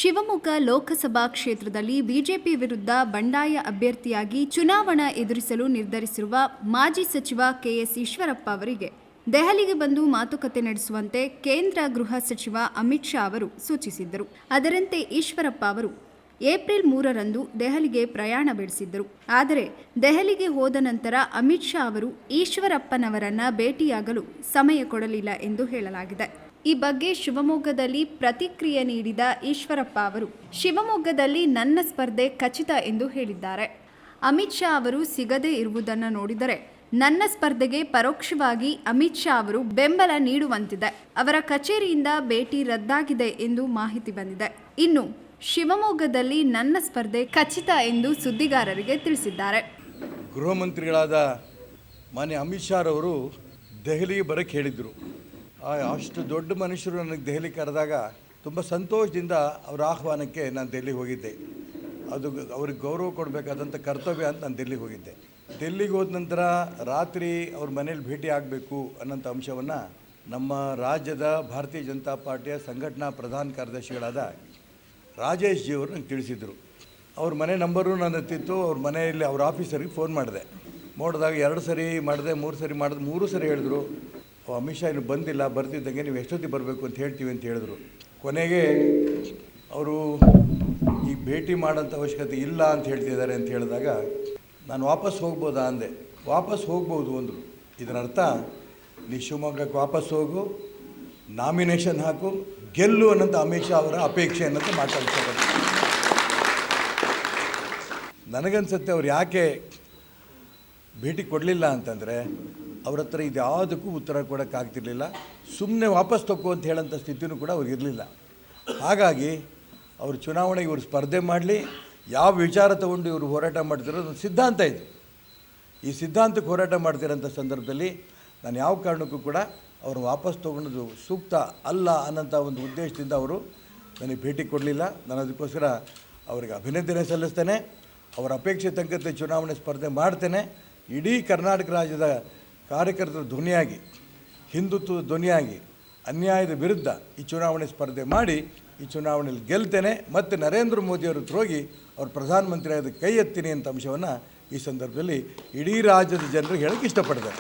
ಶಿವಮೊಗ್ಗ ಲೋಕಸಭಾ ಕ್ಷೇತ್ರದಲ್ಲಿ ಬಿಜೆಪಿ ವಿರುದ್ಧ ಬಂಡಾಯ ಅಭ್ಯರ್ಥಿಯಾಗಿ ಚುನಾವಣಾ ಎದುರಿಸಲು ನಿರ್ಧರಿಸಿರುವ ಮಾಜಿ ಸಚಿವ ಕೆಎಸ್ ಈಶ್ವರಪ್ಪ ಅವರಿಗೆ ದೆಹಲಿಗೆ ಬಂದು ಮಾತುಕತೆ ನಡೆಸುವಂತೆ ಕೇಂದ್ರ ಗೃಹ ಸಚಿವ ಅಮಿತ್ ಶಾ ಅವರು ಸೂಚಿಸಿದ್ದರು. ಅದರಂತೆ ಈಶ್ವರಪ್ಪ ಅವರು ಏಪ್ರಿಲ್ 3ರಂದು ದೆಹಲಿಗೆ ಪ್ರಯಾಣ ಬೆಳೆಸಿದ್ದರು. ಆದರೆ ದೆಹಲಿಗೆ ಹೋದ ನಂತರ ಅಮಿತ್ ಶಾ ಅವರು ಈಶ್ವರಪ್ಪನವರನ್ನ ಭೇಟಿಯಾಗಲು ಸಮಯ ಕೊಡಲಿಲ್ಲ ಎಂದು ಹೇಳಲಾಗಿದೆ. ಈ ಬಗ್ಗೆ ಶಿವಮೊಗ್ಗದಲ್ಲಿ ಪ್ರತಿಕ್ರಿಯೆ ನೀಡಿದ ಈಶ್ವರಪ್ಪ ಅವರು, ಶಿವಮೊಗ್ಗದಲ್ಲಿ ನನ್ನ ಸ್ಪರ್ಧೆ ಖಚಿತ ಎಂದು ಹೇಳಿದ್ದಾರೆ. ಅಮಿತ್ ಶಾ ಅವರು ಸಿಗದೇ ಇರುವುದನ್ನು ನೋಡಿದರೆ ನನ್ನ ಸ್ಪರ್ಧೆಗೆ ಪರೋಕ್ಷವಾಗಿ ಅಮಿತ್ ಶಾ ಅವರು ಬೆಂಬಲ ನೀಡುವಂತಿದೆ. ಅವರ ಕಚೇರಿಯಿಂದ ಭೇಟಿ ರದ್ದಾಗಿದೆ ಎಂದು ಮಾಹಿತಿ ಬಂದಿದೆ. ಇನ್ನು ಶಿವಮೊಗ್ಗದಲ್ಲಿ ನನ್ನ ಸ್ಪರ್ಧೆ ಖಚಿತ ಎಂದು ಸುದ್ದಿಗಾರರಿಗೆ ತಿಳಿಸಿದ್ದಾರೆ. ಗೃಹ ಮಂತ್ರಿಗಳಾದ ಮಾನ್ಯ ಅಮಿತ್ ಶಾ ಅವರು ದೆಹಲಿಗೆ ಬರಕ್ಕೆ ಹೇಳಿದರು. ಅಷ್ಟು ದೊಡ್ಡ ಮನುಷ್ಯರು ನನಗೆ ದೆಹಲಿ ಕರೆದಾಗ ತುಂಬ ಸಂತೋಷದಿಂದ ಅವರ ಆಹ್ವಾನಕ್ಕೆ ನಾನು ದೆಹಲಿಗೆ ಹೋಗಿದ್ದೆ. ಅದು ಅವ್ರಿಗೆ ಗೌರವ ಕೊಡಬೇಕಾದಂಥ ಕರ್ತವ್ಯ ಅಂತ ನಾನು ದೆಹಲಿಗೆ ಹೋಗಿದ್ದೆ. ದೆಹಲಿಗೆ ಹೋದ ನಂತರ ರಾತ್ರಿ ಅವ್ರ ಮನೇಲಿ ಭೇಟಿ ಆಗಬೇಕು ಅನ್ನೋಂಥ ಅಂಶವನ್ನು ನಮ್ಮ ರಾಜ್ಯದ ಭಾರತೀಯ ಜನತಾ ಪಾರ್ಟಿಯ ಸಂಘಟನಾ ಪ್ರಧಾನ ಕಾರ್ಯದರ್ಶಿಗಳಾದ ರಾಜೇಶ್ ಜಿ ಅವರು ನಂಗೆ ತಿಳಿಸಿದರು. ಅವ್ರ ಮನೆ ನಂಬರು ನನ್ನ ಹತ್ತಿತ್ತು. ಅವ್ರ ಮನೆಯಲ್ಲಿ ಅವ್ರ ಆಫೀಸರಿಗೆ ಫೋನ್ ಮಾಡಿದೆ. ನೋಡಿದಾಗ 2 ಸರಿ ಮಾಡಿದೆ, 3 ಸರಿ ಮಾಡಿದೆ. 3 ಸರಿ ಹೇಳಿದ್ರು, ಅಮಿತ್ ಶಾ ಇನ್ನು ಬಂದಿಲ್ಲ, ಬರ್ತಿದ್ದಂಗೆ ನೀವು ಎಷ್ಟೊತ್ತಿಗೆ ಬರಬೇಕು ಅಂತ ಹೇಳ್ತೀವಿ ಅಂತ ಹೇಳಿದ್ರು. ಕೊನೆಗೆ ಅವರು ಈ ಭೇಟಿ ಮಾಡೋಂಥ ಅವಶ್ಯಕತೆ ಇಲ್ಲ ಅಂತ ಹೇಳ್ತಿದ್ದಾರೆ ಅಂತ ಹೇಳಿದಾಗ ನಾನು ವಾಪಸ್ ಹೋಗ್ಬೋದಾ ಅಂದೆ. ವಾಪಸ್ ಹೋಗ್ಬೋದು ಅಂದರು. ಇದರ ಅರ್ಥ ನೀ ಶಿವಮೊಗ್ಗಕ್ಕೆ ವಾಪಸ್ ಹೋಗು, ನಾಮಿನೇಷನ್ ಹಾಕು, ಗೆಲ್ಲು ಅನ್ನೋಂಥ ಅಮಿತ್ ಶಾ ಅವರ ಅಪೇಕ್ಷೆ ಅನ್ನೋಂಥ ಮಾತಾಡ್ತಾರೆ. ನನಗನ್ಸುತ್ತೆ ಅವ್ರು ಯಾಕೆ ಭೇಟಿ ಕೊಡಲಿಲ್ಲ ಅಂತಂದರೆ ಅವ್ರ ಹತ್ರ ಇದ್ಯಾವುದಕ್ಕೂ ಉತ್ತರ ಕೊಡೋಕ್ಕಾಗ್ತಿರ್ಲಿಲ್ಲ. ಸುಮ್ಮನೆ ವಾಪಸ್ ತಗೋ ಅಂತ ಹೇಳೋಂಥ ಸ್ಥಿತಿಯೂ ಕೂಡ ಅವ್ರಿಗೆ ಇರಲಿಲ್ಲ. ಹಾಗಾಗಿ ಅವರು ಚುನಾವಣೆಗೆ ಇವರು ಸ್ಪರ್ಧೆ ಮಾಡಲಿ, ಯಾವ ವಿಚಾರ ತಗೊಂಡು ಇವರು ಹೋರಾಟ ಮಾಡ್ತಿರೋ ಒಂದು ಸಿದ್ಧಾಂತ ಇದೆ. ಈ ಸಿದ್ಧಾಂತಕ್ಕೆ ಹೋರಾಟ ಮಾಡ್ತಿರೋಂಥ ಸಂದರ್ಭದಲ್ಲಿ ನಾನು ಯಾವ ಕಾರಣಕ್ಕೂ ಕೂಡ ಅವರು ವಾಪಸ್ ತೊಗೊಂಡು ಸೂಕ್ತ ಅಲ್ಲ ಅನ್ನೋಂಥ ಒಂದು ಉದ್ದೇಶದಿಂದ ಅವರು ನನಗೆ ಭೇಟಿ ಕೊಡಲಿಲ್ಲ. ನಾನು ಅದಕ್ಕೋಸ್ಕರ ಅವರಿಗೆ ಅಭಿನಂದನೆ ಸಲ್ಲಿಸ್ತೇನೆ. ಅವರ ಅಪೇಕ್ಷೆ ತಕ್ಕಂತೆ ಚುನಾವಣೆ ಸ್ಪರ್ಧೆ ಮಾಡ್ತೇನೆ. ಇಡೀ ಕರ್ನಾಟಕ ರಾಜ್ಯದ ಕಾರ್ಯಕರ್ತರ ಧ್ವನಿಯಾಗಿ, ಹಿಂದುತ್ವದ ಧ್ವನಿಯಾಗಿ ಅನ್ಯಾಯದ ವಿರುದ್ಧ ಈ ಚುನಾವಣೆ ಸ್ಪರ್ಧೆ ಮಾಡಿ ಈ ಚುನಾವಣೆಯಲ್ಲಿ ಗೆಲ್ತೇನೆ. ಮತ್ತು ನರೇಂದ್ರ ಮೋದಿಯವ್ರ ಹತ್ರ ಹೋಗಿ ಅವ್ರು ಪ್ರಧಾನಮಂತ್ರಿ ಆದ ಕೈ ಎತ್ತೀನಿ ಅಂತ ಅಂಶವನ್ನು ಈ ಸಂದರ್ಭದಲ್ಲಿ ಇಡೀ ರಾಜ್ಯದ ಜನರಿಗೆ ಹೇಳೋಕ್ಕೆ ಇಷ್ಟಪಡ್ತಾರೆ.